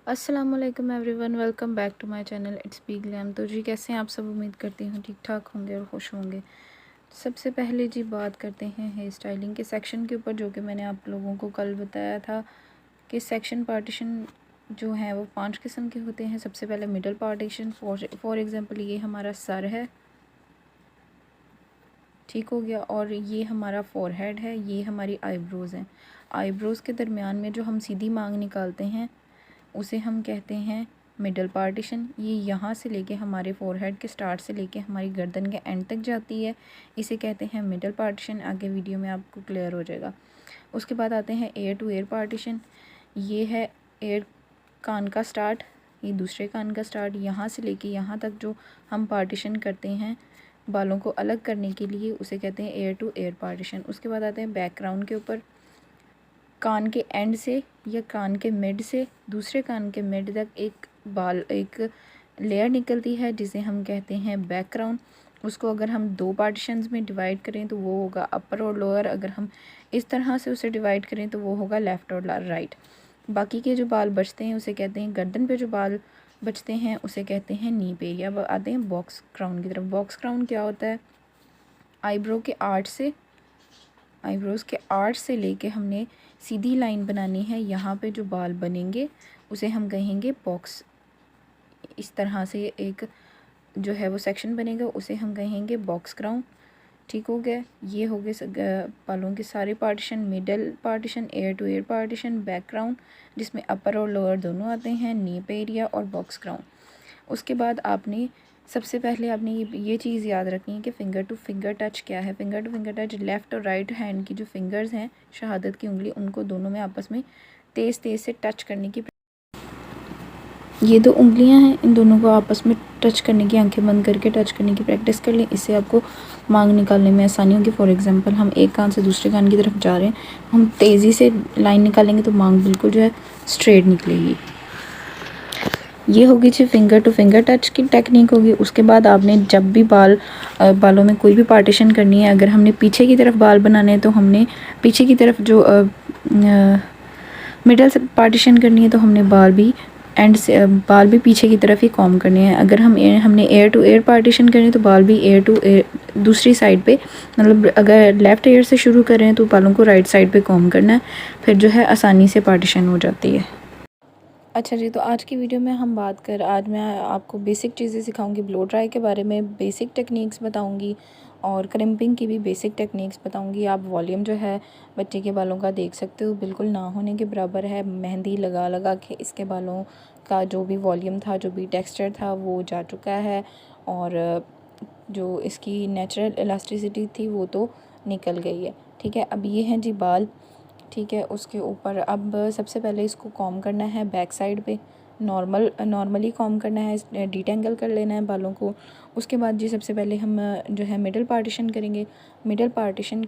अस्सलामुअलैकुम everyone, welcome back to my channel it's B glam. तो जी कैसे हैं आप सब? उम्मीद करती हूँ ठीक ठाक होंगे और खुश होंगे। सबसे पहले जी बात करते हैं हेयर स्टाइलिंग के सेक्शन के ऊपर, जो कि मैंने आप लोगों को कल बताया था कि सेक्शन पार्टीशन जो है वो 5 किस्म के होते हैं। सबसे पहले मिडल पार्टीशन, फॉर एग्ज़ाम्पल ये हमारा सर है, ठीक हो गया, और ये हमारा फोरहेड है, ये हमारी आईब्रोज़ हैं। आईब्रोज़ के दरमियान में जो हम सीधी मांग निकालते हैं उसे हम कहते हैं मिडल पार्टीशन। ये यहाँ से लेके हमारे फोरहेड के स्टार्ट से लेके हमारी गर्दन के एंड तक जाती है, इसे कहते हैं मिडल पार्टीशन। आगे वीडियो में आपको क्लियर हो जाएगा। उसके बाद आते हैं एयर टू एयर पार्टीशन। ये है एयर कान का स्टार्ट, ये दूसरे कान का स्टार्ट, यहाँ से लेके यहाँ तक जो हम पार्टीशन करते हैं बालों को अलग करने के लिए, उसे कहते हैं एयर टू एयर पार्टीशन। उसके बाद आते हैं बैकग्राउंड के ऊपर। कान के एंड से या कान के मिड से दूसरे कान के मिड तक एक लेयर निकलती है जिसे हम कहते हैं बैकग्राउंड। उसको अगर हम 2 पार्टीशंस में डिवाइड करें तो वो होगा अपर और लोअर। अगर हम इस तरह से उसे डिवाइड करें तो वो होगा लेफ़्ट और राइट। बाकी के जो बाल बचते हैं उसे कहते हैं, गर्दन पे जो बाल बचते हैं उसे कहते हैं नी पे। या आते हैं बॉक्स क्राउन की तरफ। बॉक्स क्राउन क्या होता है? आईब्रोज़ के आर्च से लेके हमने सीधी लाइन बनानी है। यहाँ पे जो बाल बनेंगे उसे हम कहेंगे बॉक्स। इस तरह से एक जो है वो सेक्शन बनेगा, उसे हम कहेंगे बॉक्स क्राउन। ठीक हो गया। ये हो गए बालों के सारे partition. Middle partition, ear to ear partition, background जिसमें अपर और लोअर दोनों आते हैं, नीप एरिया और बॉक्स क्राउन। उसके बाद सबसे पहले आपने ये चीज़ याद रखनी है कि फ़िंगर टू फिंगर टच क्या है। Finger to finger touch left और राइट हैंड की जो फिंगर्स हैं, शहादत की उंगली, उनको दोनों में आपस में तेज़ तेज़ से टच करने की, ये 2 उंगलियां हैं, इन दोनों को आपस में टच करने की, आंखें बंद करके टच करने की प्रैक्टिस कर लें। इससे आपको मांग निकालने में आसानी होगी। फॉर एग्जांपल हम एक कान से दूसरे कान की तरफ जा रहे हैं, हम तेज़ी से लाइन निकालेंगे तो मांग बिल्कुल जो है स्ट्रेट निकलेगी। ये होगी जी फिंगर टू फिंगर टच की टेक्निक होगी। उसके बाद आपने जब भी बालों में कोई भी पार्टीशन करनी है, अगर हमने पीछे की तरफ बाल बनाने हैं तो हमने पीछे की तरफ जो मिडल से पार्टीशन करनी है तो हमने बाल भी पीछे की तरफ ही कॉम्ब करने हैं। अगर हमने एयर टू एयर पार्टीशन करनी है तो बाल भी एयर टू एयर दूसरी साइड पे, मतलब अगर लेफ़्ट एयर से शुरू कर रहे हैं तो बालों को राइट साइड पे कॉम्ब करना है, फिर जो है आसानी से पार्टीशन हो जाती है। अच्छा जी, तो आज मैं आपको बेसिक चीज़ें सिखाऊंगी। ब्लो ड्राई के बारे में बेसिक टेक्निक्स बताऊंगी और क्रिम्पिंग की भी बेसिक टेक्निक्स बताऊंगी। आप वॉल्यूम जो है बच्चे के बालों का देख सकते हो, बिल्कुल ना होने के बराबर है। मेहंदी लगा लगा के इसके बालों का जो भी वॉल्यूम था, जो भी टेक्सचर था, वो जा चुका है, और जो इसकी नेचुरल इलास्टिसिटी थी वो तो निकल गई है। ठीक है, अब ये हैं जी बाल। ठीक है, उसके ऊपर अब सबसे पहले इसको कॉम्ब करना है बैक साइड पे। नॉर्मली कॉम्ब करना है, डिटेंगल कर लेना है बालों को। उसके बाद जी सबसे पहले हम जो है मिडल पार्टीशन करेंगे। मिडल पार्टीशन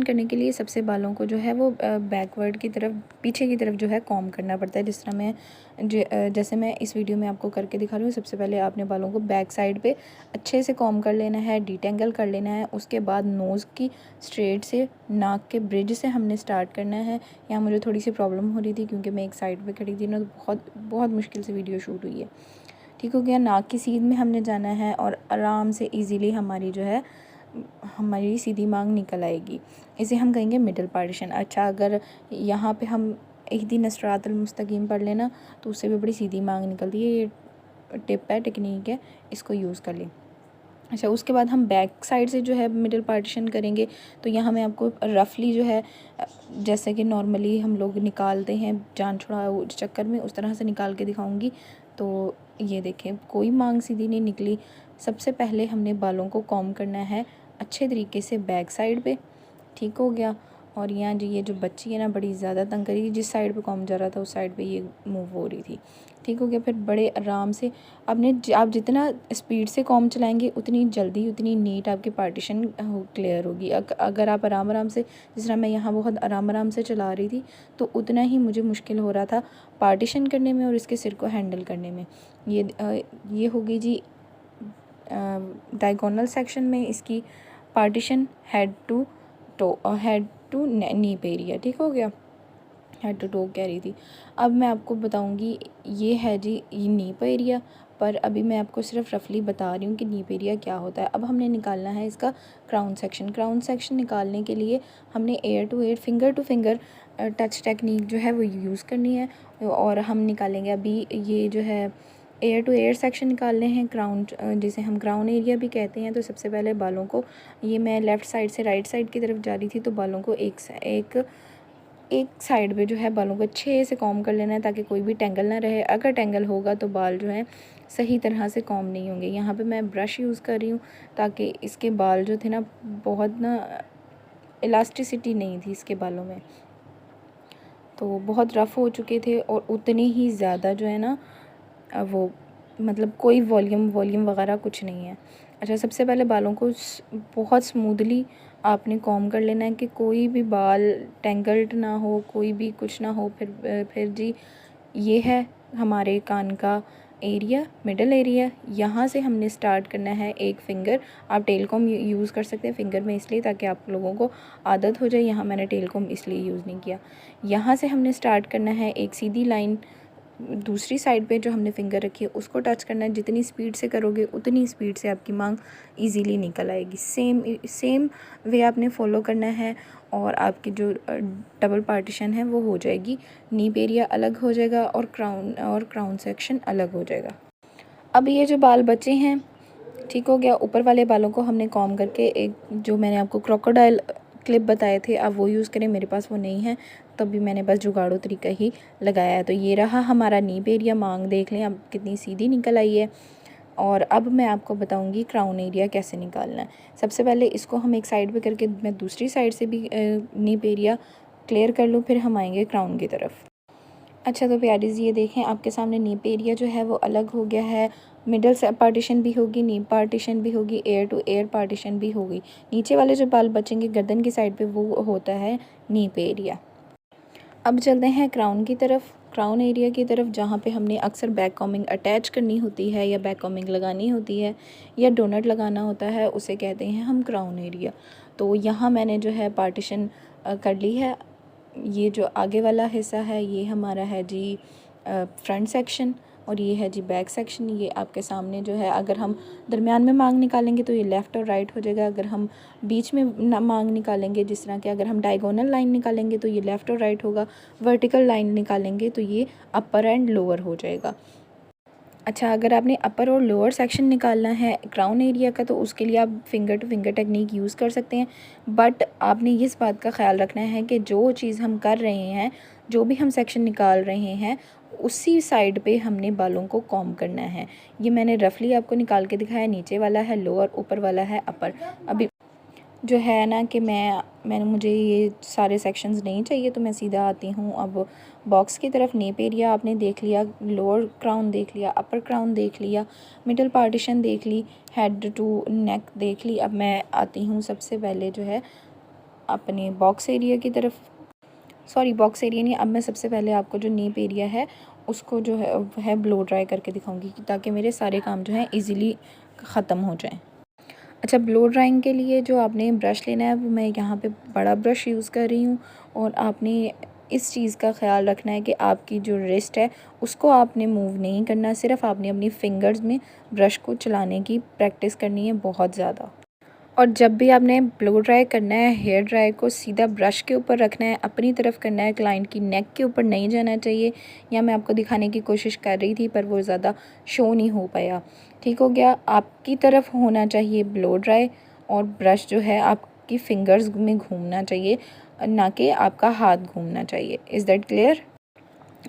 करने के लिए सबसे बालों को जो है वो बैकवर्ड की तरफ, पीछे की तरफ जो है कॉम्ब करना पड़ता है। जैसे मैं इस वीडियो में आपको करके दिखा रही हूँ। सबसे पहले आपने बालों को बैक साइड पे अच्छे से कॉम्ब कर लेना है, डिटेंगल कर लेना है। उसके बाद नोज़ की स्ट्रेट से नाक के ब्रिज से हमने स्टार्ट करना है। यहाँ मुझे थोड़ी सी प्रॉब्लम हो रही थी क्योंकि मैं एक साइड पर खड़ी थी ना, तो बहुत बहुत मुश्किल से वीडियो शूट हुई है। ठीक हो गया। नाक की सीध में हमने जाना है और आराम से ईज़िली हमारी सीधी मांग निकल आएगी। इसे हम कहेंगे मिडल पार्टीशन। अच्छा, अगर यहाँ पे हम इहदिना सिरातल मुस्तकीम पढ़ लेना तो उससे भी बड़ी सीधी मांग निकलती है। ये टिप है, टेक्निक है, इसको यूज़ कर लें। अच्छा, उसके बाद हम बैक साइड से जो है मिडल पार्टीशन करेंगे। तो यहाँ मैं आपको रफली जो है, जैसे कि नॉर्मली हम लोग निकालते हैं जान छुड़ाओ चक्कर में, उस तरह से निकाल के दिखाऊंगी। तो ये देखें, कोई मांग सीधी नहीं निकली। सबसे पहले हमने बालों को कॉम्ब करना है अच्छे तरीके से बैक साइड पे। ठीक हो गया। और यहाँ जी ये जो बच्ची है ना, बड़ी ज़्यादा तंग करी, जिस साइड पे कॉम्ब जा रहा था उस साइड पे ये मूव हो रही थी। ठीक हो गया। फिर बड़े आराम से आप जितना स्पीड से कॉम्ब चलाएंगे उतनी जल्दी, उतनी नीट आपकी पार्टीशन क्लियर होगी। अगर आप आराम आराम से, जिस तरह मैं यहाँ बहुत आराम आराम से चला रही थी, तो उतना ही मुझे मुश्किल हो रहा था पार्टीशन करने में और इसके सिर को हैंडल करने में। ये होगी जी डायगोनल सेक्शन में इसकी पार्टीशन हेड टू नीप एरिया। ठीक हो गया। हेड टू टो कह रही थी। अब मैं आपको बताऊंगी, ये है जी ये नीप एरिया, पर अभी मैं आपको सिर्फ रफली बता रही हूँ कि नीप एरिया क्या होता है। अब हमने निकालना है इसका क्राउन सेक्शन। क्राउन सेक्शन निकालने के लिए हमने ear to ear, finger to finger touch technique जो है वो यूज़ करनी है। और हम निकालेंगे अभी ये जो है एयर टू एयर सेक्शन निकालने हैं, क्राउन जिसे हम क्राउन एरिया भी कहते हैं। तो सबसे पहले बालों को, ये मैं लेफ़्ट साइड से राइट साइड की तरफ जा रही थी, तो बालों को एक साइड पे जो है बालों को अच्छे से कॉम्ब कर लेना है ताकि कोई भी टेंगल ना रहे। अगर टेंगल होगा तो बाल जो है सही तरह से कॉम्ब नहीं होंगे। यहाँ पे मैं ब्रश यूज़ कर रही हूँ ताकि इसके बाल जो थे ना, बहुत ना इलास्टिसिटी नहीं थी इसके बालों में, तो बहुत रफ़ हो चुके थे और उतने ही ज़्यादा जो है ना वो मतलब कोई वॉल्यूम वगैरह कुछ नहीं है। अच्छा, सबसे पहले बालों को बहुत स्मूथली आपने कॉम्ब कर लेना है कि कोई भी बाल टेंगल्ड ना हो, कोई भी कुछ ना हो। फिर जी ये है हमारे कान का एरिया, मिडल एरिया। यहाँ से हमने स्टार्ट करना है एक फ़िंगर। आप टेल कॉम यूज़ कर सकते हैं फ़िंगर में, इसलिए ताकि आप लोगों को आदत हो जाए। यहाँ मैंने टेल कॉम इसलिए यूज़ नहीं किया। यहाँ से हमने स्टार्ट करना है एक सीधी लाइन, दूसरी साइड पे जो हमने फिंगर रखी है उसको टच करना है। जितनी स्पीड से करोगे उतनी स्पीड से आपकी मांग इजीली निकल आएगी। सेम वे आपने फॉलो करना है और आपकी जो डबल पार्टीशन है वो हो जाएगी। नीप एरिया अलग हो जाएगा और क्राउन सेक्शन अलग हो जाएगा। अब ये जो बाल बचे हैं, ठीक हो गया। ऊपर वाले बालों को हमने कॉम्ब करके, एक जो मैंने आपको क्रोकोडाइल क्लिप बताए थे आप वो यूज़ करें, मेरे पास वो नहीं है तभी मैंने बस जुगाड़ू तरीका ही लगाया है। तो ये रहा हमारा नीप एरिया। मांग देख लें अब कितनी सीधी निकल आई है। और अब मैं आपको बताऊंगी क्राउन एरिया कैसे निकालना है। सबसे पहले इसको हम एक साइड पे करके मैं दूसरी साइड से भी नीप एरिया क्लियर कर लूँ, फिर हम आएंगे क्राउन की तरफ। अच्छा, तो प्यारीज़ ये देखें आपके सामने नीप एरिया जो है वो अलग हो गया है। मिडल से पार्टीशन भी होगी, नीप पार्टीशन भी होगी, एयर टू एयर पार्टीशन भी होगी। नीचे वाले जो बाल बचेंगे गर्दन की साइड पे वो होता है नीप एरिया। अब चलते हैं क्राउन की तरफ, क्राउन एरिया की तरफ, जहाँ पे हमने अक्सर बैक कॉमिंग अटैच करनी होती है या बैक कॉमिंग लगानी होती है या डोनट लगाना होता है, उसे कहते हैं हम क्राउन एरिया। तो यहाँ मैंने जो है पार्टीशन कर ली है। ये जो आगे वाला हिस्सा है ये हमारा है जी फ्रंट सेक्शन, और ये है जी बैक सेक्शन। ये आपके सामने जो है, अगर हम दरमियान में मांग निकालेंगे तो ये लेफ़्ट और राइट हो जाएगा। अगर हम बीच में मांग निकालेंगे, जिस तरह के अगर हम डायगोनल लाइन निकालेंगे तो ये लेफ़्ट और राइट होगा। वर्टिकल लाइन निकालेंगे तो ये अपर एंड लोअर हो जाएगा। अच्छा, अगर आपने अपर और लोअर सेक्शन निकालना है क्राउन एरिया का तो उसके लिए आप finger to finger technique use कर सकते हैं। बट आपने इस बात का ख्याल रखना है कि जो चीज़ हम कर रहे हैं, जो भी हम सेक्शन निकाल रहे हैं, उसी साइड पे हमने बालों को कॉम्ब करना है। ये मैंने रफली आपको निकाल के दिखाया। नीचे वाला है लोअर, ऊपर वाला है अपर। अभी जो है ना कि मैंने मुझे ये सारे सेक्शंस नहीं चाहिए तो मैं सीधा आती हूँ अब बॉक्स की तरफ। नेप एरिया आपने देख लिया, लोअर क्राउन देख लिया, अपर क्राउन देख लिया, मिडल पार्टीशन देख ली, हेड टू नेक देख ली। अब मैं आती हूँ सबसे पहले जो है अपने बॉक्स एरिया की तरफ। सॉरी, बॉक्स एरिया नहीं, अब मैं सबसे पहले आपको जो नेप एरिया है उसको जो है ब्लो ड्राई करके दिखाऊंगी ताकि मेरे सारे काम जो हैं इजीली ख़त्म हो जाएं। अच्छा, ब्लो ड्राइंग के लिए जो आपने ब्रश लेना है वो मैं यहाँ पे बड़ा ब्रश यूज़ कर रही हूँ। और आपने इस चीज़ का ख़याल रखना है कि आपकी जो रिस्ट है उसको आपने मूव नहीं करना, सिर्फ आपने अपनी फिंगर्स में ब्रश को चलाने की प्रैक्टिस करनी है बहुत ज़्यादा। और जब भी आपने ब्लो ड्राई करना है, हेयर ड्राई को सीधा ब्रश के ऊपर रखना है, अपनी तरफ करना है, क्लाइंट की नेक के ऊपर नहीं जाना चाहिए। या मैं आपको दिखाने की कोशिश कर रही थी पर वो ज़्यादा शो नहीं हो पाया। ठीक हो गया, आपकी तरफ होना चाहिए ब्लो ड्राई और ब्रश जो है आपकी फिंगर्स में घूमना चाहिए, ना कि आपका हाथ घूमना चाहिए। Is that clear?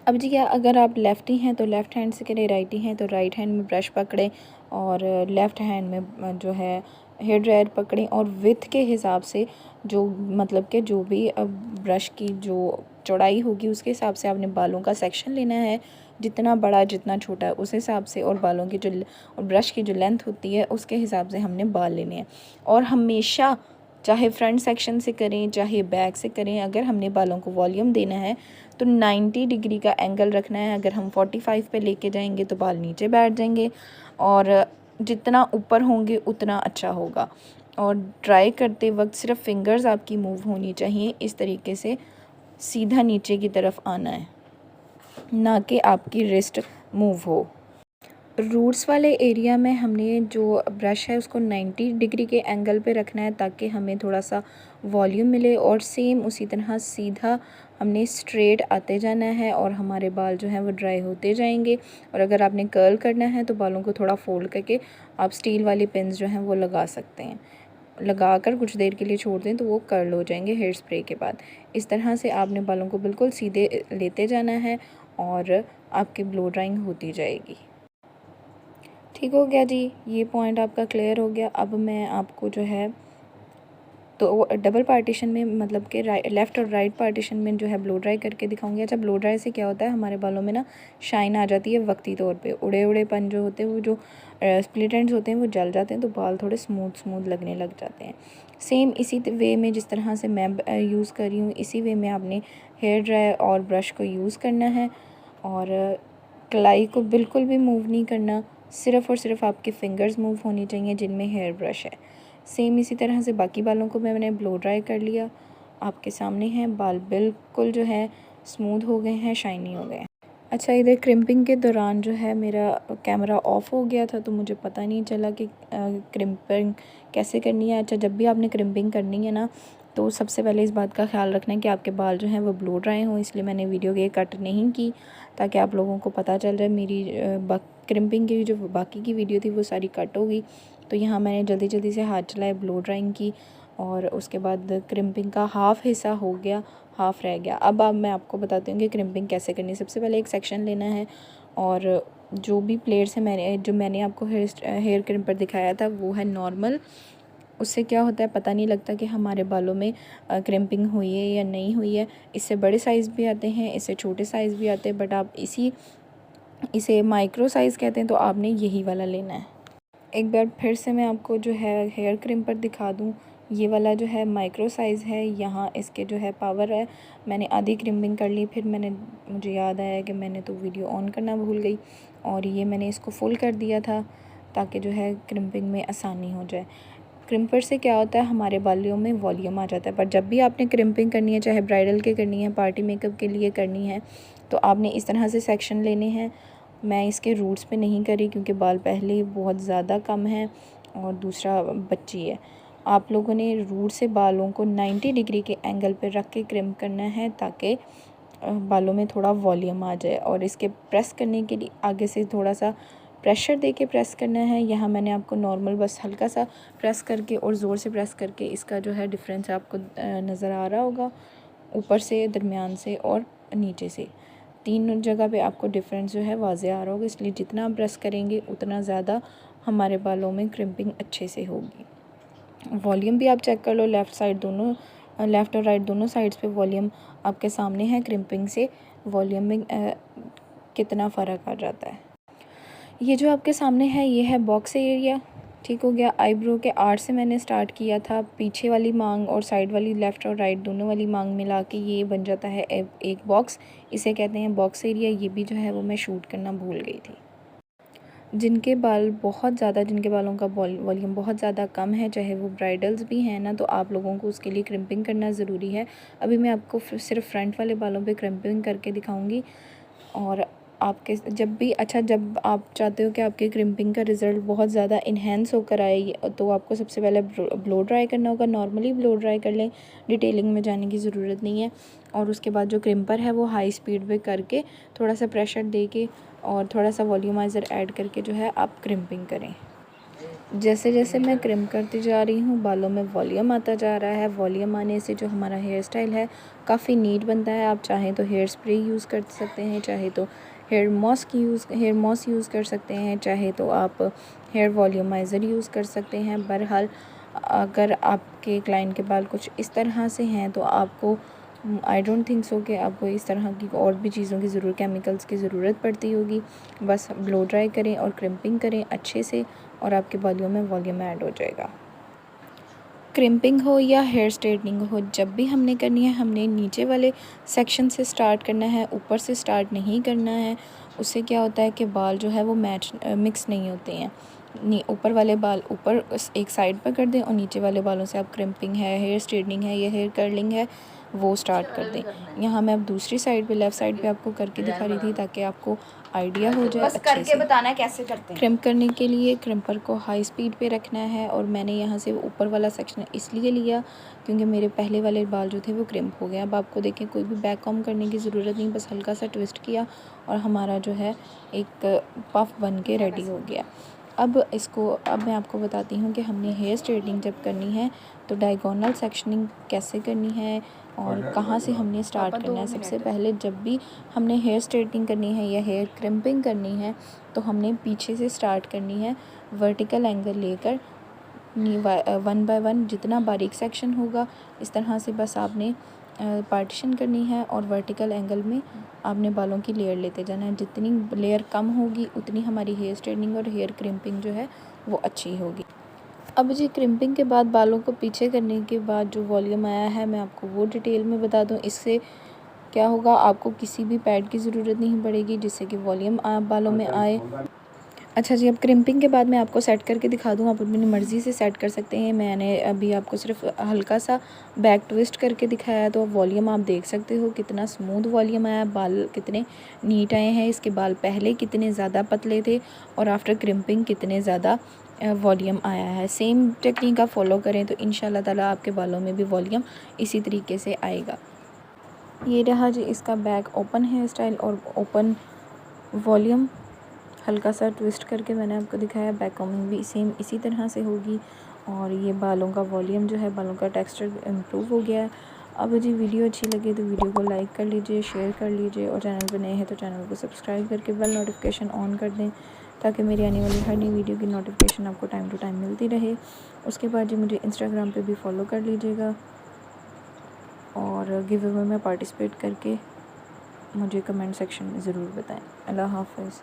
अब जी क्या, अगर आप लेफ़्टी हैं तो लेफ़्ट हैंड से करें, राइटी हैं तो राइट हैंड में ब्रश पकड़ें और लेफ़्ट हैंड में जो है हेयर ड्रायर पकड़ें और विथ के हिसाब से जो मतलब कि जो भी ब्रश की जो चौड़ाई होगी उसके हिसाब से आपने बालों का सेक्शन लेना है, जितना बड़ा जितना छोटा उस हिसाब से। और बालों की जो और ब्रश की जो लेंथ होती है उसके हिसाब से हमने बाल लेने हैं। और हमेशा चाहे फ्रंट सेक्शन से करें चाहे बैक से करें, अगर हमने बालों को वॉल्यूम देना है तो 90 डिग्री का एंगल रखना है। अगर हम 45 पे लेके जाएंगे तो बाल नीचे बैठ जाएंगे और जितना ऊपर होंगे उतना अच्छा होगा। और ड्राई करते वक्त सिर्फ फिंगर्स आपकी मूव होनी चाहिए इस तरीके से। सीधा नीचे की तरफ आना है, ना कि आपकी रिस्ट मूव हो। रूट्स वाले एरिया में हमने जो ब्रश है उसको 90 डिग्री के एंगल पे रखना है ताकि हमें थोड़ा सा वॉल्यूम मिले, और सेम उसी तरह सीधा हमने स्ट्रेट आते जाना है और हमारे बाल जो हैं वो ड्राई होते जाएंगे। और अगर आपने कर्ल करना है तो बालों को थोड़ा फोल्ड करके आप स्टील वाली पिन्स जो हैं वो लगा सकते हैं, लगा कर कुछ देर के लिए छोड़ दें तो वो कर्ल हो जाएंगे हेयर स्प्रे के बाद। इस तरह से आपने बालों को बिल्कुल सीधे लेते जाना है और आपकी ब्लो ड्राइंग होती जाएगी। ठीक हो गया जी, ये पॉइंट आपका क्लियर हो गया। अब मैं आपको जो है तो डबल पार्टीशन में, मतलब कि लेफ़्ट और राइट पार्टीशन में जो है ब्लो ड्राई करके दिखाऊंगी। अच्छा, ब्लो ड्राई से क्या होता है, हमारे बालों में ना शाइन आ जाती है वक्ती तौर पे, उड़े उड़ेपन जो होते हैं वो जो स्प्लिट एंड्स होते हैं वो जल जाते हैं, तो बाल थोड़े स्मूथ स्मूथ लगने लग जाते हैं। सेम इसी वे में जिस तरह से मैं यूज़ कर रही हूँ, इसी वे में आपने हेयर ड्रायर और ब्रश को यूज़ करना है। और कलाई को बिल्कुल भी मूव नहीं करना, सिर्फ़ और सिर्फ आपके फिंगर्स मूव होनी चाहिए जिनमें हेयर ब्रश है। सेम इसी तरह से बाकी बालों को मैंने ब्लो ड्राई कर लिया। आपके सामने हैं बाल बिल्कुल जो है स्मूथ हो गए हैं, शाइनी हो गए हैं। अच्छा, इधर क्रिम्पिंग के दौरान जो है मेरा कैमरा ऑफ़ हो गया था तो मुझे पता नहीं चला कि क्रिम्पिंग कैसे करनी है। अच्छा, जब भी आपने क्रिम्पिंग करनी है ना तो सबसे पहले इस बात का ख्याल रखना है कि आपके बाल जो हैं वो ब्लो ड्राई हों, इसलिए मैंने वीडियो ये कट नहीं की ताकि आप लोगों को पता चल जाए। मेरी क्रिम्पिंग की जो बाकी की वीडियो थी वो सारी कट हो गई, तो यहाँ मैंने जल्दी जल्दी से हाथ चलाए, ब्लो ड्राइंग की, और उसके बाद क्रिम्पिंग का हाफ़ हिस्सा हो गया, हाफ़ रह गया। अब मैं आपको बताती हूँ कि क्रिम्पिंग कैसे करनी है। सबसे पहले एक सेक्शन लेना है और जो भी प्लेट्स है मैंने आपको हेयर क्रिम्पर दिखाया था वो है नॉर्मल। उससे क्या होता है पता नहीं लगता कि हमारे बालों में क्रिम्पिंग हुई है या नहीं हुई है। इससे बड़े साइज़ भी आते हैं, इससे छोटे साइज़ भी आते हैं, बट आप इसे माइक्रो साइज़ कहते हैं, तो आपने यही वाला लेना है। एक बार फिर से मैं आपको जो है हेयर क्रिम्पर दिखा दूँ। ये वाला जो है माइक्रो साइज़ है, यहाँ इसके जो है पावर है। मैंने आधी क्रिम्पिंग कर ली, फिर मुझे याद आया कि मैंने तो वीडियो ऑन करना भूल गई, और ये मैंने इसको फुल कर दिया था ताकि जो है क्रिम्पिंग में आसानी हो जाए। क्रिम्पर से क्या होता है, हमारे बालों में वॉल्यूम आ जाता है। पर जब भी आपने क्रिम्पिंग करनी है, चाहे ब्राइडल के करनी है, पार्टी मेकअप के लिए करनी है, तो आपने इस तरह से सेक्शन लेने हैं। मैं इसके रूट्स पे नहीं करी क्योंकि बाल पहले ही बहुत ज़्यादा कम है और दूसरा बच्ची है। आप लोगों ने रूट से बालों को 90 डिग्री के एंगल पे रख के क्रिम करना है ताकि बालों में थोड़ा वॉल्यूम आ जाए। और इसके प्रेस करने के लिए आगे से थोड़ा सा प्रेशर दे के प्रेस करना है। यहाँ मैंने आपको नॉर्मल बस हल्का सा प्रेस करके और ज़ोर से प्रेस करके इसका जो है डिफरेंस आपको नज़र आ रहा होगा, ऊपर से, दरमियान से और नीचे से, तीन जगह पे आपको डिफरेंस जो है वाज़े आ रहा होगा। इसलिए जितना आप प्रेस करेंगे उतना ज़्यादा हमारे बालों में क्रिम्पिंग अच्छे से होगी। वॉल्यूम भी आप चेक कर लो, लेफ़्ट और राइट दोनों साइड्स पे वॉल्यूम आपके सामने है। क्रिम्पिंग से वॉल्यूम में कितना फ़र्क आ जाता है। ये जो आपके सामने है ये है बॉक्स एरिया। ठीक हो गया। आईब्रो के आर्ट से मैंने स्टार्ट किया था, पीछे वाली मांग और साइड वाली, लेफ़्ट और राइट दोनों वाली मांग मिला के ये बन जाता है एक बॉक्स। इसे कहते हैं बॉक्स एरिया। ये भी जो है वो मैं शूट करना भूल गई थी। जिनके बालों का वॉल्यूम बहुत ज़्यादा कम है, चाहे वो ब्राइडल्स भी हैं ना, तो आप लोगों को उसके लिए क्रिम्पिंग करना ज़रूरी है। अभी मैं आपको सिर्फ फ्रंट वाले बालों पे क्रिम्पिंग करके दिखाऊंगी। और जब आप चाहते हो कि आपके क्रिम्पिंग का रिज़ल्ट बहुत ज़्यादा इन्हेंस होकर आए, तो आपको सबसे पहले ब्लो ड्राई करना होगा। नॉर्मली ब्लो ड्राई कर लें, डिटेलिंग में जाने की ज़रूरत नहीं है। और उसके बाद जो क्रिम्पर है वो हाई स्पीड पे करके थोड़ा सा प्रेशर दे के और थोड़ा सा वॉल्यूमाइज़र ऐड करके जो है आप क्रिम्पिंग करें। जैसे जैसे मैं क्रिम करती जा रही हूँ बालों में वॉल्यूम आता जा रहा है। वॉल्यूम आने से जो हमारा हेयर स्टाइल है काफ़ी नीट बनता है। आप चाहें तो हेयर स्प्रे यूज़ कर सकते हैं, चाहे तो हेयर मॉस यूज़ कर सकते हैं, चाहे तो आप हेयर वॉल्यूमाइज़र यूज़ कर सकते हैं। बहरहाल अगर आपके क्लाइंट के बाल कुछ इस तरह से हैं तो आपको आई डोंट थिंक सो कि आपको इस तरह की और भी चीज़ों की केमिकल्स की ज़रूरत पड़ती होगी। बस ब्लो ड्राई करें और क्रिम्पिंग करें अच्छे से और आपके बालों में वॉल्यूम ऐड हो जाएगा। क्रिम्पिंग हो या हेयर स्ट्रेटनिंग हो, जब भी हमने करनी है हमने नीचे वाले सेक्शन से स्टार्ट करना है, ऊपर से स्टार्ट नहीं करना है। उससे क्या होता है कि बाल जो है वो मिक्स नहीं होते हैं। ऊपर वाले बाल ऊपर एक साइड पर कर दें और नीचे वाले बालों से आप क्रिम्पिंग है, हेयर स्ट्रेटनिंग है या हेयर कर्लिंग है वो स्टार्ट कर दें। यहाँ मैं अब दूसरी साइड पे, लेफ़्ट साइड पे आपको करके दिखा रही थी ताकि आपको आइडिया हो जाए अच्छे करके से। बताना है कैसे करते हैं। क्रिम्प करने के लिए क्रिम्पर को हाई स्पीड पे रखना है और मैंने यहाँ से ऊपर वाला सेक्शन इसलिए लिया क्योंकि मेरे पहले वाले बाल जो थे वो क्रिम्प हो गए। अब आपको देखें कोई भी बैक कॉम्ब करने की ज़रूरत नहीं, बस हल्का सा ट्विस्ट किया और हमारा जो है एक पफ बन के रेडी हो गया। अब मैं आपको बताती हूँ कि हमने हेयर स्ट्रेटनिंग जब करनी है तो डायगोनल सेक्शनिंग कैसे करनी है और कहाँ से हमने स्टार्ट करना है। सबसे पहले जब भी हमने हेयर स्ट्रेटनिंग करनी है या हेयर क्रिम्पिंग करनी है तो हमने पीछे से स्टार्ट करनी है, वर्टिकल एंगल लेकर 1 बाय 1 जितना बारीक सेक्शन होगा इस तरह से बस आपने पार्टीशन करनी है और वर्टिकल एंगल में आपने बालों की लेयर लेते जाना है। जितनी लेयर कम होगी उतनी हमारी हेयर स्ट्रेटनिंग और हेयर क्रिम्पिंग जो है वो अच्छी होगी। अब जी क्रिम्पिंग के बाद बालों को पीछे करने के बाद जो वॉल्यूम आया है मैं आपको वो डिटेल में बता दूं। इससे क्या होगा, आपको किसी भी पैड की ज़रूरत नहीं पड़ेगी जिससे कि वॉल्यूम बालों में आए। अच्छा जी, अब क्रिम्पिंग के बाद मैं आपको सेट करके दिखा दूँ, आप अपनी मर्ज़ी से सेट कर सकते हैं। मैंने अभी आपको सिर्फ हल्का सा बैक ट्विस्ट करके दिखाया है तो वॉल्यूम आप देख सकते हो कितना स्मूथ वॉल्यूम आया, बाल कितने नीट आए हैं। इसके बाल पहले कितने ज़्यादा पतले थे और आफ्टर क्रिम्पिंग कितने ज़्यादा वॉल्यूम आया है। सेम टेक्निक आप फॉलो करें तो इंशाल्लाह ताला आपके बालों में भी वॉल्यूम इसी तरीके से आएगा। ये रहा जी इसका बैक ओपन हेयर स्टाइल और ओपन वॉल्यूम हल्का सा ट्विस्ट करके मैंने आपको दिखाया। बैक कॉम्बिंग भी सेम इसी तरह से होगी और ये बालों का वॉल्यूम जो है, बालों का टेक्सचर इम्प्रूव हो गया है। अब जी वीडियो अच्छी लगी तो वीडियो को लाइक कर लीजिए, शेयर कर लीजिए और चैनल पर नए हैं तो चैनल को सब्सक्राइब करके बेल नोटिफिकेशन ऑन कर दें ताकि मेरी आने वाली हर नई वीडियो की नोटिफिकेशन आपको टाइम टू टाइम मिलती रहे। उसके बाद जी मुझे इंस्टाग्राम पे भी फॉलो कर लीजिएगा और गिव अवे में पार्टिसिपेट करके मुझे कमेंट सेक्शन में ज़रूर बताएं। अल्लाह हाफ़िज़।